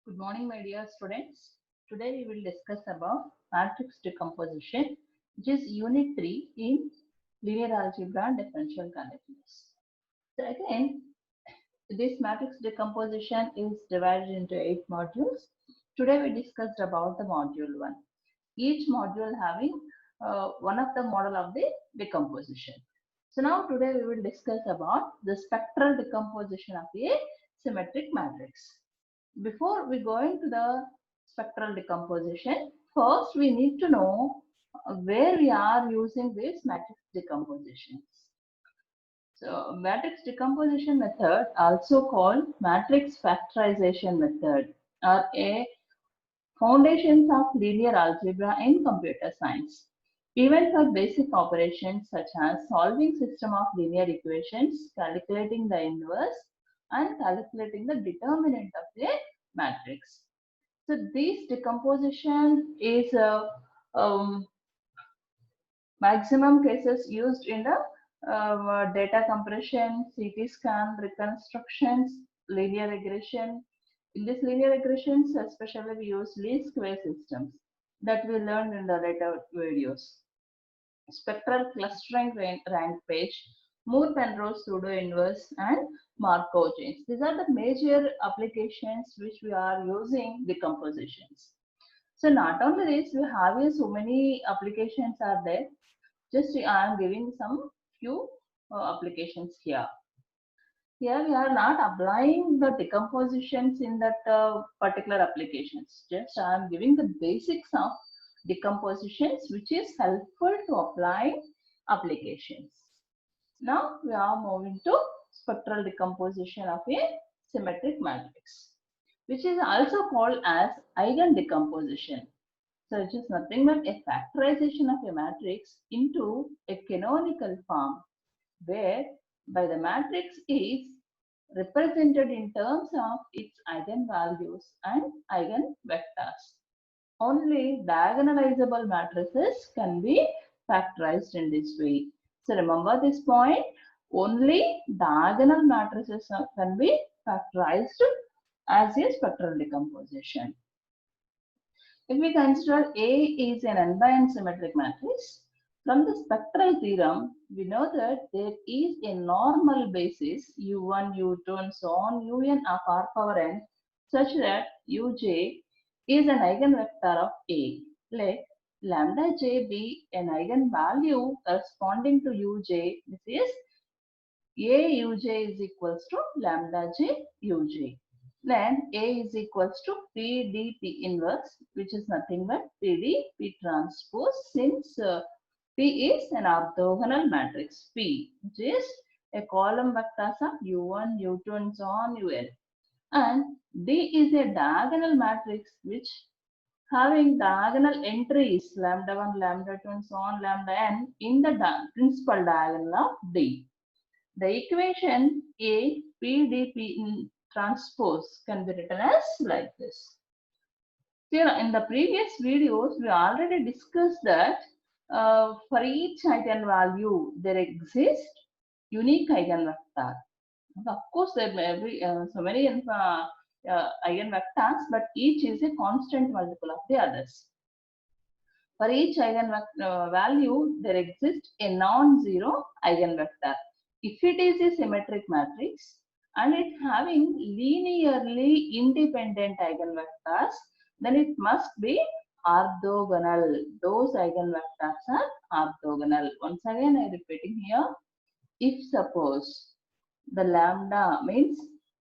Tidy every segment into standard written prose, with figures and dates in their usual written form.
Good morning, my dear students. Today we will discuss about matrix decomposition, which is unit 3 in linear algebra and differential calculus. So again, this matrix decomposition is divided into 8 modules. Today we discussed about the module 1. Each module having one of the model of the decomposition. So now today we will discuss about the spectral decomposition of a symmetric matrix. Before we go into the spectral decomposition, first we need to know where we are using this matrix decompositions. So matrix decomposition method, also called matrix factorization method, are a foundations of linear algebra in computer science. Even for basic operations such as solving system of linear equations, calculating the inverse, and calculating the determinant of a matrix. So this decomposition is maximum cases used in the data compression, CT scan, reconstructions, linear regression. In this linear regressions, especially we use least square systems that we learned in the later videos. Spectral clustering rank page, Moore-Penrose pseudo-inverse, and Markov chains. These are the major applications which we are using decompositions. So not only this, we have so many applications are there. Just I am giving some few applications here. Here we are not applying the decompositions in that particular applications. Just I am giving the basics of decompositions which is helpful to apply applications. Now we are moving to spectral decomposition of a symmetric matrix, which is also called as eigen decomposition. So it is nothing but a factorization of a matrix into a canonical form where by the matrix is represented in terms of its eigenvalues and eigenvectors. Only diagonalizable matrices can be factorized in this way. So remember this point, only diagonal matrices can be factorized as a spectral decomposition. If we consider A is an n by n symmetric matrix, from the spectral theorem, we know that there is a normal basis u1, u2 and so on un of r power n such that uj is an eigenvector of A. Let lambda j be an eigenvalue corresponding to uj. This is a uj is equals to lambda j uj. Then A is equals to PDP inverse, which is nothing but PDP transpose, since P is an orthogonal matrix P, which is a column vectors of U1, U2 and so on UN. And D is a diagonal matrix which having diagonal entries lambda 1, lambda 2 and so on lambda n in the principal diagonal of D. The equation A PDP transpose can be written as like this. Here in the previous videos, we already discussed that for each eigenvalue there exists unique eigenvector. Of course, there may be so many eigenvectors, but each is a constant multiple of the others. For each eigenvalue, there exists a non-zero eigenvector. If it is a symmetric matrix and it having linearly independent eigenvectors, then it must be orthogonal. Those eigenvectors are orthogonal. Once again, I am repeating here. If suppose the lambda means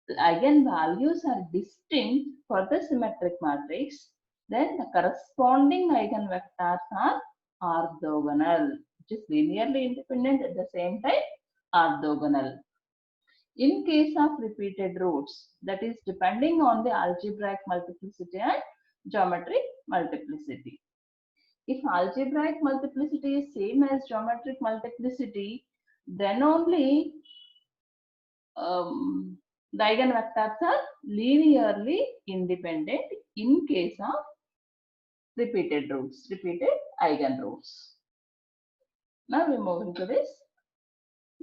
the eigenvalues are distinct for the symmetric matrix, then the corresponding eigenvectors are orthogonal, which is linearly independent at the same time orthogonal. In case of repeated roots, that is depending on the algebraic multiplicity and geometric multiplicity. If algebraic multiplicity is same as geometric multiplicity, then only the eigenvectors are linearly independent in case of repeated roots, repeated eigenroots. Now we move into this.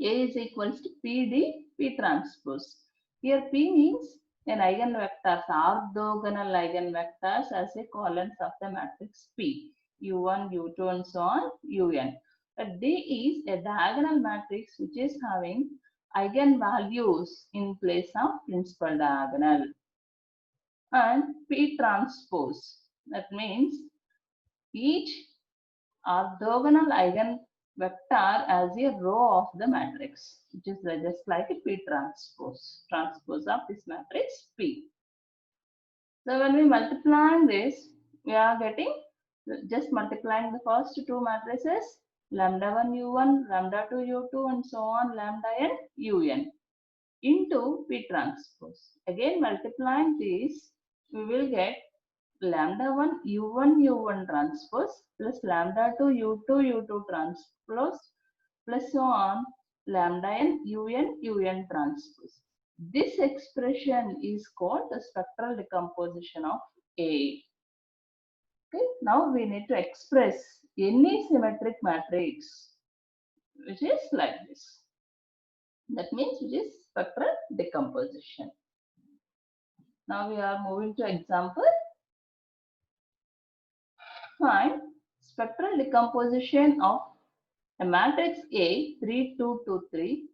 A is equals to PD P transpose. Here P means an eigenvectors, orthogonal eigenvectors as a columns of the matrix P, U1, U2 and so on, Un. But D is a diagonal matrix which is having eigenvalues in place of principal diagonal. And P transpose, that means each orthogonal eigenvector as a row of the matrix, which is just like a P transpose of this matrix P. So when we multiply this, we are getting just multiplying the first two matrices, lambda 1 u1, lambda 2 u2 and so on, lambda n un into P transpose. Again multiplying these, we will get lambda 1 u1 u1 transpose plus lambda 2 u2 u2 transpose plus so on lambda n un transpose. This expression is called the spectral decomposition of A. Okay, now we need to express any symmetric matrix which is like this. That means which is spectral decomposition. Now we are moving to example. Find spectral decomposition of a matrix A 3, 2, 2, 3.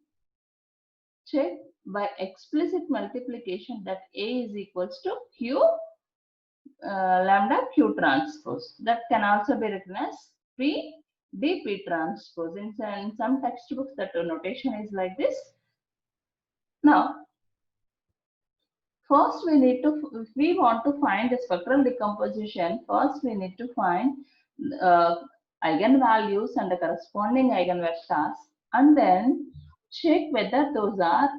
Check by explicit multiplication that A is equals to Q lambda Q transpose. That can also be written as P dP transpose. In some textbooks, that notation is like this. Now, first we need to, if we want to find the spectral decomposition, first we need to find eigenvalues and the corresponding eigenvectors, and then check whether those are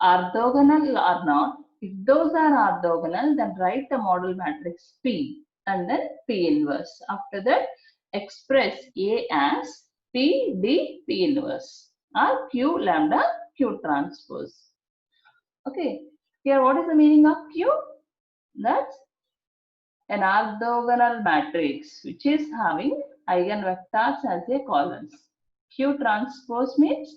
orthogonal or not. If those are orthogonal, then write the model matrix P and then P inverse. After that, express A as P D P inverse or Q lambda Q transpose. Okay, here what is the meaning of Q? That's an orthogonal matrix which is having eigenvectors as a columns. Q transpose means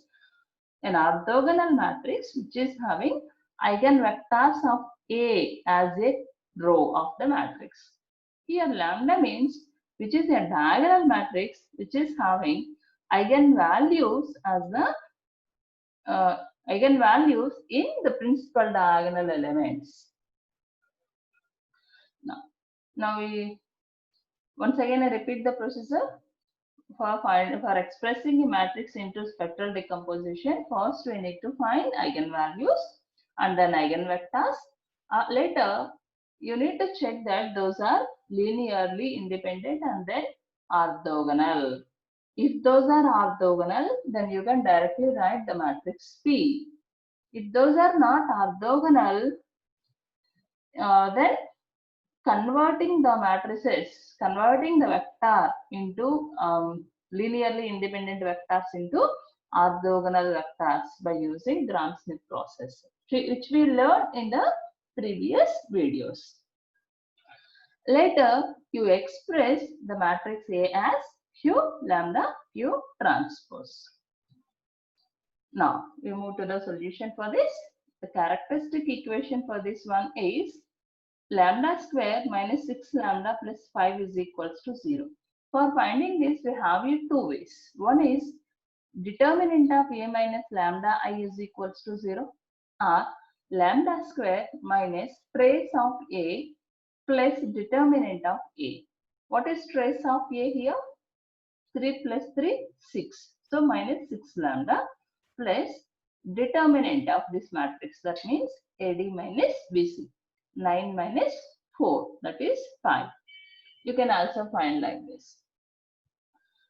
an orthogonal matrix which is having eigenvectors of A as a row of the matrix. Here lambda means which is a diagonal matrix which is having eigenvalues as the eigenvalues in the principal diagonal elements. Now we once again I repeat the procedure. For expressing a matrix into spectral decomposition, first we need to find eigenvalues and then eigenvectors. Later, you need to check that those are linearly independent and then orthogonal. If those are orthogonal, then you can directly write the matrix P. If those are not orthogonal, then converting the matrices, converting the vector into linearly independent vectors into orthogonal vectors by using Gram-Schmidt process, which we learned in the previous videos. Later, you express the matrix A as Q lambda Q transpose. Now, we move to the solution for this. The characteristic equation for this one is lambda square minus 6 lambda plus 5 is equals to 0. For finding this, we have it two ways. One is determinant of A minus lambda I is equals to 0, or lambda square minus trace of A plus determinant of A. What is trace of A here? 3 plus 3, 6. So minus 6 lambda plus determinant of this matrix. That means AD minus BC. 9 minus 4, that is 5. You can also find like this.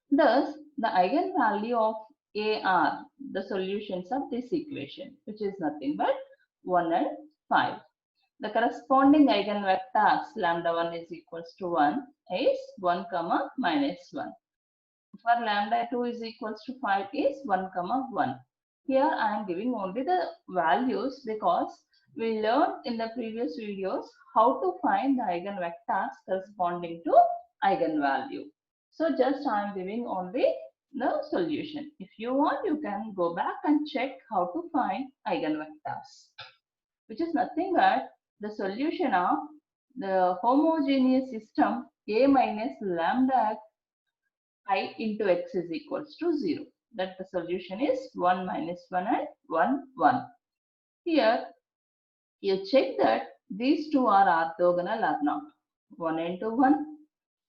Thus, the eigenvalue of A are the solutions of this equation, which is nothing but 1 and 5. The corresponding eigenvectors lambda 1 is equals to 1 is 1 comma minus 1. For lambda 2 is equals to 5 is 1 comma 1. Here I am giving only the values because we learned in the previous videos how to find the eigenvectors corresponding to eigenvalue. So just I am giving only the solution. If you want, you can go back and check how to find eigenvectors. which is nothing but the solution of the homogeneous system A minus lambda I into x is equals to 0. That the solution is 1 minus 1 and 1, 1. Here, you check that these two are orthogonal or not. 1 into 1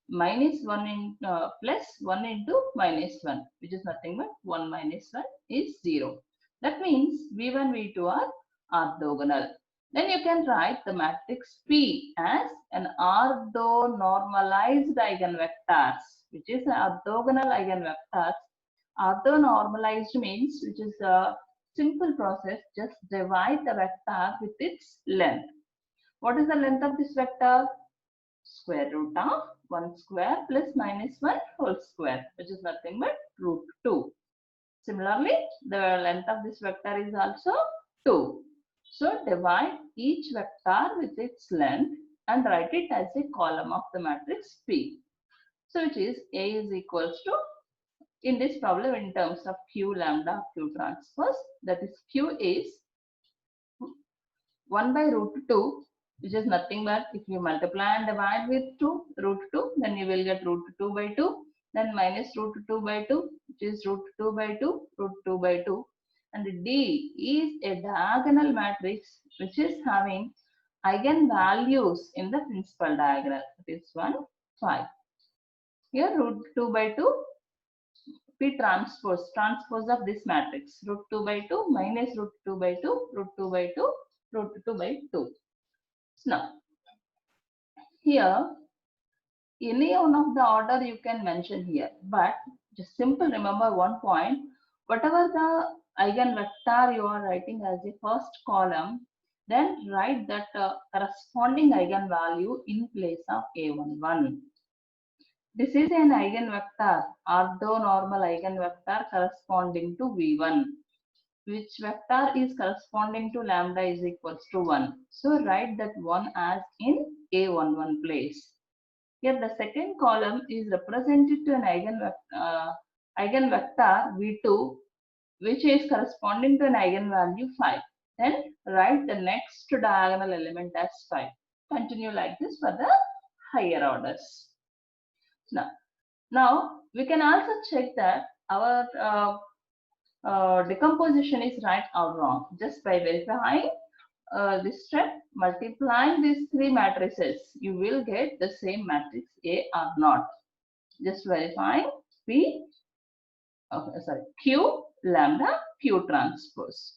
minus 1 in, plus 1 into minus 1, which is nothing but 1 minus 1 is 0. That means V1, V2 are orthogonal. Then you can write the matrix P as an orthonormalized eigenvectors, which is orthogonal eigenvectors. Orthonormalized means, which is a simple process, just divide the vector with its length. What is the length of this vector? Square root of 1 square plus minus 1 whole square, which is nothing but root 2. Similarly, the length of this vector is also 2. So divide each vector with its length and write it as a column of the matrix P. So which is A is equals to, in this problem in terms of Q lambda Q transpose, that is Q is 1 by root 2, which is nothing but if you multiply and divide with 2, root 2, then you will get root 2 by 2, then minus root 2 by 2, which is root 2 by 2, root 2 by 2. And D is a diagonal matrix which is having eigenvalues in the principal diagonal. It is 1, 5. Here root 2 by 2, P transpose of this matrix, root 2 by 2 minus root 2 by 2, root 2 by 2, root 2 by 2. So now, here, any one of the order you can mention here, but just simple remember one point, whatever the eigenvector you are writing as a first column, then write that corresponding eigenvalue in place of A11. This is an eigenvector, orthonormal eigenvector corresponding to V1. Which vector is corresponding to lambda is equals to 1. So write that 1 as in A11 place. Here the second column is represented to an eigenvector V2, which is corresponding to an eigenvalue 5. Then write the next diagonal element as 5. Continue like this for the higher orders. Now we can also check that our decomposition is right or wrong just by verifying this step, multiplying these three matrices, you will get the same matrix A or not. Just verifying Q lambda Q transpose.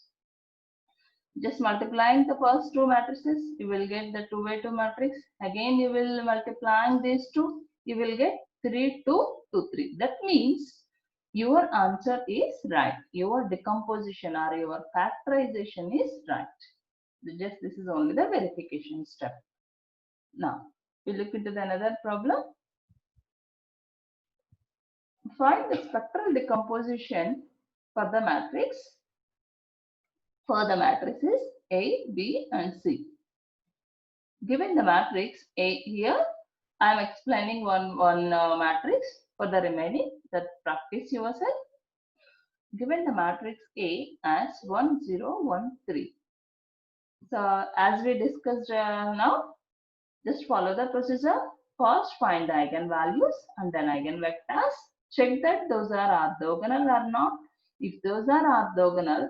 Just multiplying the first two matrices, you will get the 2 by 2 matrix. Again, you will multiplying these two, you will get 3, 2, 2, 3. That means your answer is right. Your decomposition or your factorization is right. Just this is only the verification step. Now, we look into the another problem. Find the spectral decomposition for the matrix. For the matrices A, B, and C. Given the matrix A here, I am explaining one matrix. For the remaining, that practice yourself. Given the matrix A as 1, 0, 1, 3. So as we discussed now, just follow the procedure. First find the eigenvalues and then eigenvectors. Check that those are orthogonal or not. If those are orthogonal,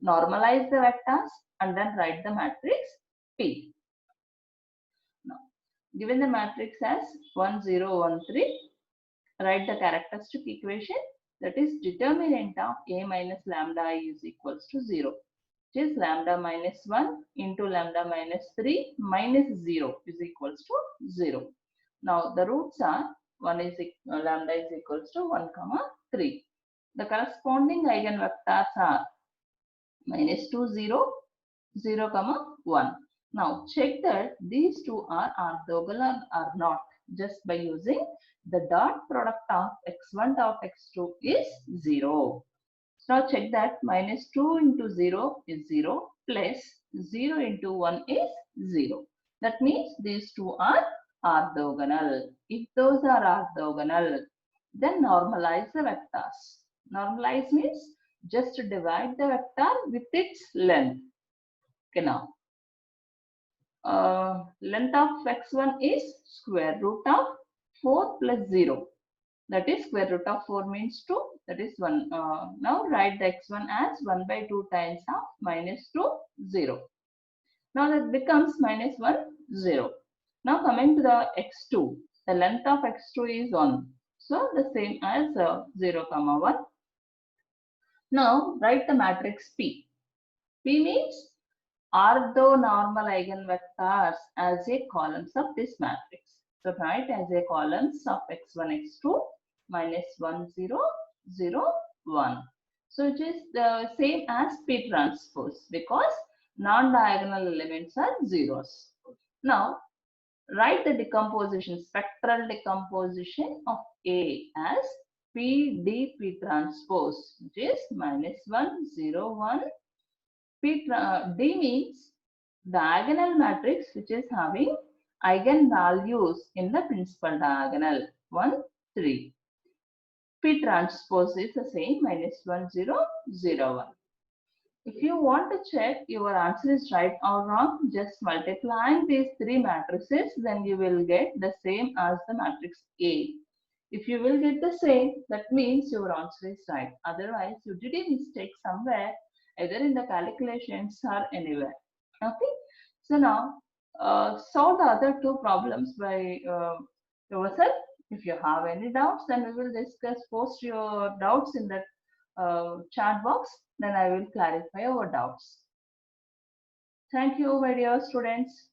normalize the vectors and then write the matrix P. Now, given the matrix as 1, 0, 1, 3, write the characteristic equation, that is determinant of A minus lambda I is equals to 0. Which is lambda minus 1 into lambda minus 3 minus 0 is equals to 0. Now the roots are lambda is equals to 1, 3. The corresponding eigenvectors are minus 2, 0, 0, 1. Now check that these two are orthogonal or not just by using the dot product of x1 dot x2 is 0. So now check that minus 2 into 0 is 0 plus 0 into 1 is 0. That means these two are orthogonal. If those are orthogonal, then normalize the vectors. Normalize means just divide the vector with its length. Okay, now length of x1 is square root of 4 plus 0. That is square root of 4 means 2. That is 1. Now write the x1 as 1 by 2 times of minus 2, 0. Now that becomes minus 1, 0. Now coming to the x2. The length of x2 is 1. So the same as 0, comma 1. Now write the matrix P. P means orthonormal eigenvectors as a columns of this matrix. So write as a columns of x1, x2, minus 1, 0, 0, 1. So it is the same as P transpose because non-diagonal elements are zeros. Now write the decomposition, spectral decomposition of A as PDP transpose, which is minus 1, 0, 1. D means diagonal matrix which is having eigenvalues in the principal diagonal 1, 3. P transpose is the same minus 1, 0, 0, 1. If you want to check your answer is right or wrong, just multiplying these three matrices, then you will get the same as the matrix A. If you will get the same, that means your answer is right. Otherwise, you did a mistake somewhere, either in the calculations or anywhere. Okay. So now, solve the other two problems by yourself. If you have any doubts, then we will discuss. Post your doubts in the chat box. Then I will clarify our doubts. Thank you, my dear students.